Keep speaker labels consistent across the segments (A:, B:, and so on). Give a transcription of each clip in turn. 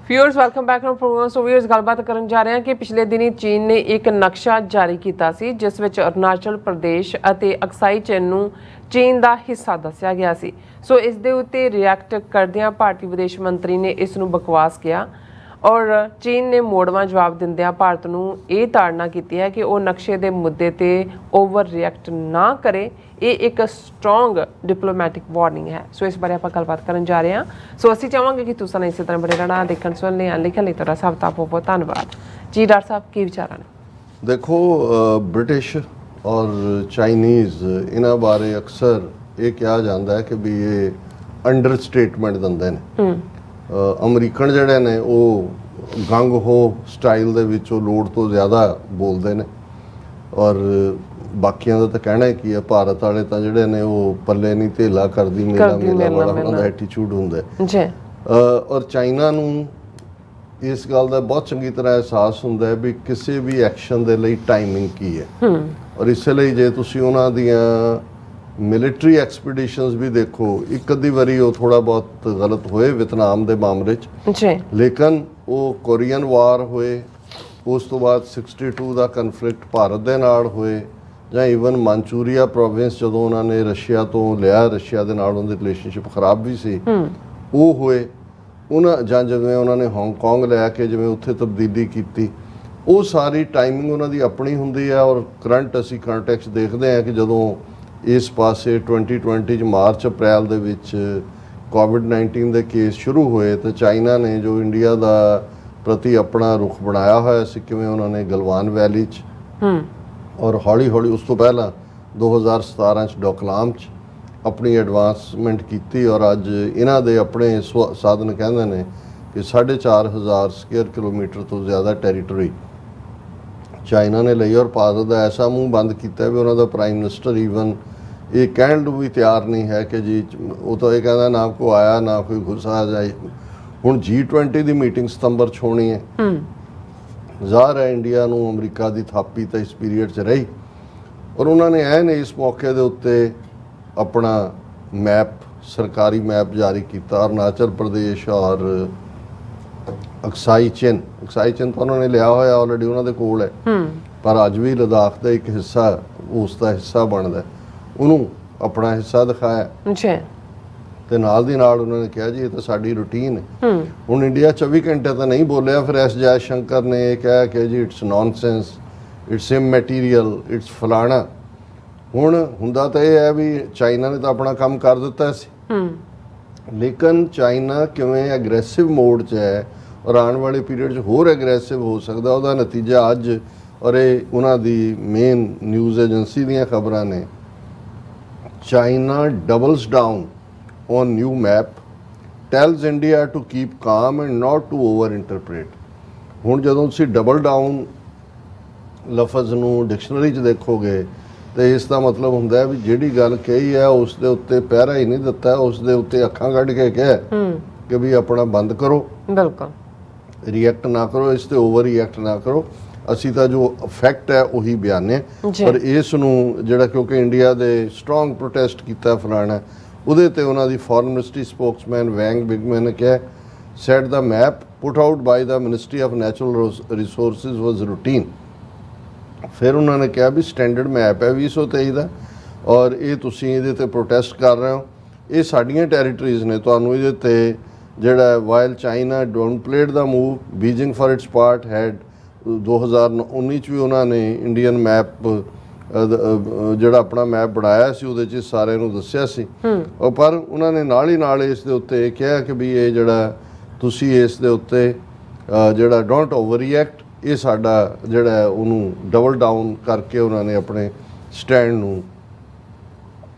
A: Viewers welcome back program. So viewers गलबात करन जा रहे हैं कि पिछले दिनी चीन ने एक नक्शा जारी किया सी जिस विच अरुणाचल प्रदेश ਅਤੇ ਅਕਸਾਈ ਚੀਨ ਨੂੰ चीन का हिस्सा दस्या गया सी। सो इस दे उत्ते रिएक्ट करदियां भारतीय विदेश मंत्री ने इस नूं बकवास किया और चीन ने मोड़वा जवाब दिंदियां भारत नूं ये ताड़ना की है कि वह नक्शे के मुद्दे ते ओवर रिएक्ट ना करे। ये एक स्ट्रोंग डिप्लोमैटिक वार्निंग है। सो इस बारे आप गलबात करन जा रहे हैं। सो असीं चाहांगे कि तुसां इस तरह बड़े रहना देखण सुनने लिखण लई तुहाडा सब दा बहुत बहुत धन्नवाद जी। डॉक्टर साहब की विचार ने?
B: देखो ब्रिटिश और चाइनीज़ इन्हां बारे अक्सर ये कहा जाता है कि भी ये अंडर स्टेटमेंट दिंदे ने। अमरीकन जिहड़े ने वो गंग हो स्टाइल दे विच लोड़ तो ज़्यादा बोलते हैं और बाकियां दा तां कहना की है। भारत वाले तां जिहड़े ने वो पल्ले नहीं धेला करदी मेला मेला बड़ा उन्हां दा एटीट्यूड हुंदा है। और चाइना नूं इस गल का बहुत चंगी तरह एहसास हुंदा है भी किसी भी एक्शन दे लई टाइमिंग की है। और इसलिए जे तुसीं उन्हां दियां मिलिटरी एक्सपीडिशनस भी देखो, एक अद्धी वारी वो थोड़ा बहुत गलत होए वियतनाम के मामले च, लेकिन वो कोरियन वार होए उस तो बाद 62 का कन्फ्लिक्ट भारत के नाल होए ਜਾਂ ਈਵਨ ਮਾਨਚੂਰੀਆ ਪ੍ਰੋਵਿੰਸ ਜਦੋਂ ਉਹਨਾਂ ਨੇ ਰਸ਼ੀਆ ਤੋਂ ਲਿਆ, ਰਸ਼ੀਆ ਦੇ ਨਾਲ ਉਹਨਾਂ ਦੀ ਰਿਲੇਸ਼ਨਸ਼ਿਪ ਖਰਾਬ ਵੀ ਸੀ, ਉਹ ਹੋਏ ਉਹਨਾਂ ਜਾਂ ਜਿਵੇਂ ਉਹਨਾਂ ਨੇ ਹਾਂਗਕਾਂਗ ਲੈ ਕੇ ਜਿਵੇਂ ਉੱਥੇ ਤਬਦੀਲੀ ਕੀਤੀ, ਉਹ ਸਾਰੀ ਟਾਈਮਿੰਗ ਉਹਨਾਂ ਦੀ ਆਪਣੀ ਹੁੰਦੀ ਹੈ। ਔਰ ਕਰੰਟ ਅਸੀਂ ਕੰਟੈਕਸਟ ਦੇਖਦੇ ਹਾਂ ਕਿ ਜਦੋਂ ਇਸ ਪਾਸੇ 2020 ਚ ਮਾਰਚ ਅਪ੍ਰੈਲ ਦੇ ਵਿੱਚ ਕੋਵਿਡ-19 ਦੇ ਕੇਸ ਸ਼ੁਰੂ ਹੋਏ ਤਾਂ ਚਾਈਨਾ ਨੇ ਜੋ ਇੰਡੀਆ ਦਾ ਪ੍ਰਤੀ ਆਪਣਾ ਰੁਖ ਬਣਾਇਆ ਹੋਇਆ ਸੀ, ਕਿਵੇਂ ਉਹਨਾਂ ਨੇ ਗਲਵਾਨ ਵੈਲੀ 'ਚ और हौली हौली उस तो पहला 2017 डोकलाम अपनी एडवांसमेंट की और अज इन्हां दे अपने साधन कहते हैं कि 4,500 स्क्वेयर किलोमीटर तो ज़्यादा टैरीटरी चाइना ने ली। और भारत का ऐसा मुँह बंद किया भी उन्होंने प्राइम मिनिस्टर ईवन ये कहण भी तैयार नहीं है कि जी वो तो ये कहता ना कोई आया ना कोई गुस्सा आ जाए। हुण G20 की मीटिंग सितंबर 'ਚ होनी है। ਜ਼ਾਹਰ ਹੈ ਇੰਡੀਆ ਨੂੰ ਅਮਰੀਕਾ ਦੀ ਥਾਪੀ ਤਾਂ ਇਸ ਪੀਰੀਅਡ 'ਚ ਰਹੀ ਔਰ ਉਹਨਾਂ ਨੇ ਐਨ ਇਸ ਮੌਕੇ ਦੇ ਉੱਤੇ ਆਪਣਾ ਮੈਪ ਸਰਕਾਰੀ ਮੈਪ ਜਾਰੀ ਕੀਤਾ। ਅਰੁਣਾਚਲ ਪ੍ਰਦੇਸ਼ ਔਰ ਅਕਸਾਈ ਚਿਨ ਤਾਂ ਉਹਨਾਂ ਨੇ ਲਿਆ ਹੋਇਆ ਆਲਰੇਡੀ, ਉਹਨਾਂ ਦੇ ਕੋਲ ਹੈ, ਪਰ ਅੱਜ ਵੀ ਲਦਾਖ ਦਾ ਇੱਕ ਹਿੱਸਾ ਉਸ ਦਾ ਹਿੱਸਾ ਬਣਦਾ, ਉਹਨੂੰ ਆਪਣਾ ਹਿੱਸਾ ਦਿਖਾਇਆ ਤੇ ਨਾਲ ਦੀ ਨਾਲ ਉਹਨਾਂ ਨੇ ਕਿਹਾ ਜੀ ਇਹ ਤਾਂ ਸਾਡੀ ਰੂਟੀਨ ਹੈ। ਹੁਣ ਇੰਡੀਆ 24 ਘੰਟੇ ਤਾਂ ਨਹੀਂ ਬੋਲਿਆ, ਫਿਰ ਐਸ ਜੈ ਸ਼ੰਕਰ ਨੇ ਇਹ ਕਿਹਾ ਕਿ ਜੀ ਇਟਸ ਨੌਨਸੈਂਸ, ਇਟਸ ਇਮੈਟੀਰੀਅਲ, ਇਟਸ ਫਲਾਣਾ। ਹੁਣ ਹੁੰਦਾ ਤਾਂ ਇਹ ਹੈ ਵੀ ਚਾਈਨਾ ਨੇ ਤਾਂ ਆਪਣਾ ਕੰਮ ਕਰ ਦਿੱਤਾ ਸੀ, ਲੇਕਿਨ ਚਾਈਨਾ ਕਿਵੇਂ ਐਗਰੈਸਿਵ ਮੋਡ 'ਚ ਹੈ ਔਰ ਆਉਣ ਵਾਲੇ ਪੀਰੀਅਡ 'ਚ ਹੋਰ ਐਗਰੈਸਿਵ ਹੋ ਸਕਦਾ, ਉਹਦਾ ਨਤੀਜਾ ਅੱਜ ਔਰ ਇਹ ਉਹਨਾਂ ਦੀ ਮੇਨ ਨਿਊਜ਼ ਏਜੰਸੀ ਦੀਆਂ ਖਬਰਾਂ ਨੇ। China doubles down on new map, tells India to keep calm and not to over interpret। ਹੁਣ ਜਦੋਂ ਤੁਸੀਂ ਡਬਲ ਡਾਊਨ ਲਫ਼ਜ਼ ਨੂੰ ਡਿਕਸ਼ਨਰੀ 'ਚ ਦੇਖੋਗੇ ਤੇ ਇਸ ਦਾ ਮਤਲਬ ਹੁੰਦਾ ਹੈ ਵੀ ਜਿਹੜੀ ਗੱਲ ਕਹੀ ਹੈ ਉਸ ਦੇ ਉੱਤੇ ਪਹਿਰਾ ਹੀ ਨਹੀਂ ਦਿੱਤਾ, ਉਸ ਦੇ ਉੱਤੇ ਅੱਖਾਂ ਕੱਢ ਕੇ ਕਿਹਾ ਕਿ ਵੀ ਆਪਣਾ ਬੰਦ ਕਰੋ, ਬਿਲਕੁਲ ਰਿਐਕਟ ਨਾ ਕਰੋ, ਇਸ ਤੇ ਓਵਰ ਰਿਐਕਟ ਨਾ ਕਰੋ, ਅਸੀਂ ਤਾਂ ਜੋ ਫੈਕਟ ਹੈ ਉਹੀ ਬਿਆਨੇ। ਪਰ ਇਸ ਨੂੰ ਜਿਹੜਾ ਕਿਉਂਕਿ ਇੰਡੀਆ ਦੇ ਸਟਰੋਂਗ ਪ੍ਰੋਟੈਸਟ ਕੀਤਾ ਫਲਾਣਾ, ਉਹਦੇ ਤੇ ਉਹਨਾਂ ਦੀ ਫੋਰਨ ਮਿਨਿਸਟਰੀ ਸਪੋਕਸਮੈਨ ਵੈਂਗ ਬਿਗਮੈਨ ਨੇ ਕਿਹਾ said the map put out by the ministry of natural resources was routine. ਫਿਰ ਉਹਨਾਂ ਨੇ ਕਿਹਾ ਵੀ ਸਟੈਂਡਰਡ ਮੈਪ ਹੈ 2023 ਦਾ ਔਰ ਇਹ ਤੁਸੀਂ ਇਹਦੇ ਤੇ ਪ੍ਰੋਟੈਸਟ ਕਰ ਰਹੇ ਹੋ, ਇਹ ਸਾਡੀਆਂ ਟੈਰੀਟਰੀਜ਼ ਨੇ, ਤੁਹਾਨੂੰ ਇਹਦੇ ਤੇ ਜਿਹੜਾ while China don't played the move Beijing for it's part head 2019 'ਚ ਵੀ ਉਹਨਾਂ ਨੇ ਇੰਡੀਅਨ ਮੈਪ ਜਿਹੜਾ ਆਪਣਾ ਮੈਪ ਬਣਾਇਆ ਸੀ ਉਹਦੇ 'ਚ ਸਾਰਿਆਂ ਨੂੰ ਦੱਸਿਆ ਸੀ। ਔਰ ਪਰ ਉਹਨਾਂ ਨੇ ਨਾਲ ਹੀ ਨਾਲ ਇਸ ਦੇ ਉੱਤੇ ਕਿਹਾ ਕਿ ਵੀ ਇਹ ਜਿਹੜਾ ਤੁਸੀਂ ਇਸ ਦੇ ਉੱਤੇ ਜਿਹੜਾ ਡੋਂਟ ਓਵਰ ਰਿਐਕਟ, ਇਹ ਸਾਡਾ ਜਿਹੜਾ ਉਹਨੂੰ ਡਬਲ ਡਾਊਨ ਕਰਕੇ ਉਹਨਾਂ ਨੇ ਆਪਣੇ ਸਟੈਂਡ ਨੂੰ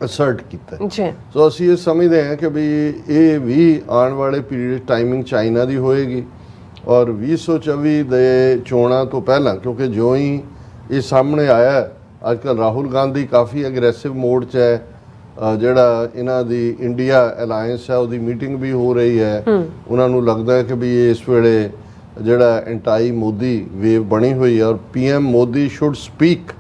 B: ਅਸਰਟ ਕੀਤਾ। ਸੋ ਅਸੀਂ ਇਹ ਸਮਝਦੇ ਹਾਂ ਕਿ ਵੀ ਇਹ ਵੀ ਆਉਣ ਵਾਲੇ ਪੀਰੀਅਡ ਟਾਈਮਿੰਗ ਚਾਈਨਾ ਦੀ ਹੋਏਗੀ ਔਰ 2024 ਦੇ ਚੋਣਾਂ ਤੋਂ ਪਹਿਲਾਂ, ਕਿਉਂਕਿ ਜਿਉਂ ਹੀ ਇਹ ਸਾਹਮਣੇ ਆਇਆ ਅੱਜ ਕੱਲ੍ਹ ਰਾਹੁਲ ਗਾਂਧੀ ਕਾਫੀ ਐਗਰੈਸਿਵ ਮੋਡ 'ਚ ਹੈ। ਜਿਹੜਾ ਇਹਨਾਂ ਦੀ ਇੰਡੀਆ ਅਲਾਇੰਸ ਹੈ ਉਹਦੀ ਮੀਟਿੰਗ ਵੀ ਹੋ ਰਹੀ ਹੈ, ਉਹਨਾਂ ਨੂੰ ਲੱਗਦਾ ਹੈ ਕਿ ਵੀ ਇਸ ਵੇਲੇ ਜਿਹੜਾ ਐਂਟਾਈ ਮੋਦੀ ਵੇਵ ਬਣੀ ਹੋਈ ਹੈ ਔਰ PM Modi should speak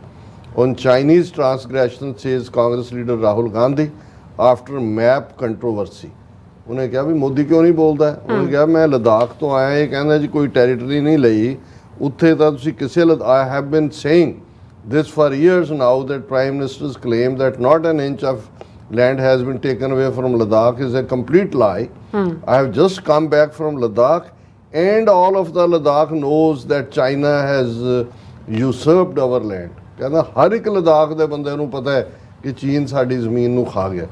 B: on Chinese transgression says Congress leader Rahul Gandhi after map controversy. ਉਹਨੇ ਕਿਹਾ ਵੀ ਮੋਦੀ ਕਿਉਂ ਨਹੀਂ ਬੋਲਦਾ? ਉਹਨੇ ਕਿਹਾ ਮੈਂ ਲਦਾਖ ਤੋਂ ਆਇਆ, ਇਹ ਕਹਿੰਦਾ ਜੀ ਕੋਈ ਟੈਰੀਟਰੀ ਨਹੀਂ ਲਈ ਉੱਥੇ ਤਾਂ ਤੁਸੀਂ ਕਿਸੇ I have been saying this for years now that prime ministers claim that not an inch of land has been taken away from Ladakh is a complete lie. I have just come back from Ladakh and all of the Ladakh knows that China has usurped our land. ਕਹਿੰਦਾ ਹਰ ਇੱਕ ਲਦਾਖ ਦੇ ਬੰਦੇ ਨੂੰ ਪਤਾ ਹੈ ਕਿ ਚੀਨ ਸਾਡੀ ਜ਼ਮੀਨ ਨੂੰ ਖਾ ਗਿਆ।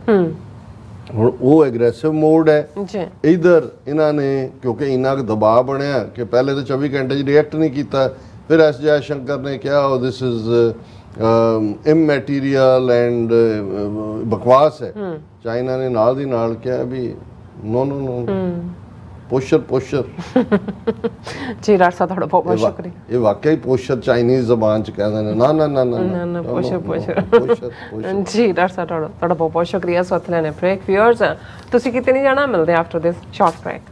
B: ਹੁਣ ਉਹ ਐਗਰੈਸਿਵ ਮੋਡ ਹੈ ਜੀ। ਇਧਰ ਇਹਨਾਂ ਨੇ ਕਿਉਂਕਿ ਇੰਨਾ ਕੁ ਦਬਾਅ ਬਣਿਆ ਕਿ ਪਹਿਲੇ ਤਾਂ 24 ਘੰਟੇ 'ਚ ਰਿਐਕਟ ਨਹੀਂ ਕੀਤਾ, ਫਿਰ ਐਸ ਜੈ ਸ਼ੰਕਰ ਨੇ ਕਿਹਾ ਦਿਸ ਇਜ਼ ਇਮੈਟੀਰੀਅਲ ਐਂਡ ਬਕਵਾਸ ਹੈ। ਚਾਈਨਾ ਨੇ ਨਾਲ ਦੀ ਨਾਲ ਕਿਹਾ ਵੀ ਨੋ ਨੋ ਨੋ ਪੋਸ਼ਰ
A: ਜੀ ਡਾਕਟਰ ਸਾਹਿਬ ਤੁਹਾਡਾ ਬਹੁਤ ਸ਼ੁਕਰੀਆ।
B: ਇਹ ਵਾਕਿਆ ਹੀ ਪੋਸ਼ਰ ਚਾਈਨੀਜ਼ ਜ਼ਬਾਨ ਚ ਕਹਿੰਦੇ ਨੇ ਨਾ ਨਾ ਨਾ ਨਾ
A: ਪੋਸ਼ਰ ਜੀ ਡਾਕਟਰ ਸਾਹਿਬ ਤੁਹਾਡਾ ਬਹੁਤ ਸ਼ੁਕਰੀਆ। ਸੋ ਅਥਲੇ ਨੇ ਬ੍ਰੇਕ ਵਿਅਰਸ ਤੁਸੀਂ ਕਿਤੇ ਨਹੀਂ ਜਾਣਾ, ਮਿਲਦੇ ਆਫਟਰ ਦਿਸ ਸ਼ਾਰਟ ਬ੍ਰੇਕ।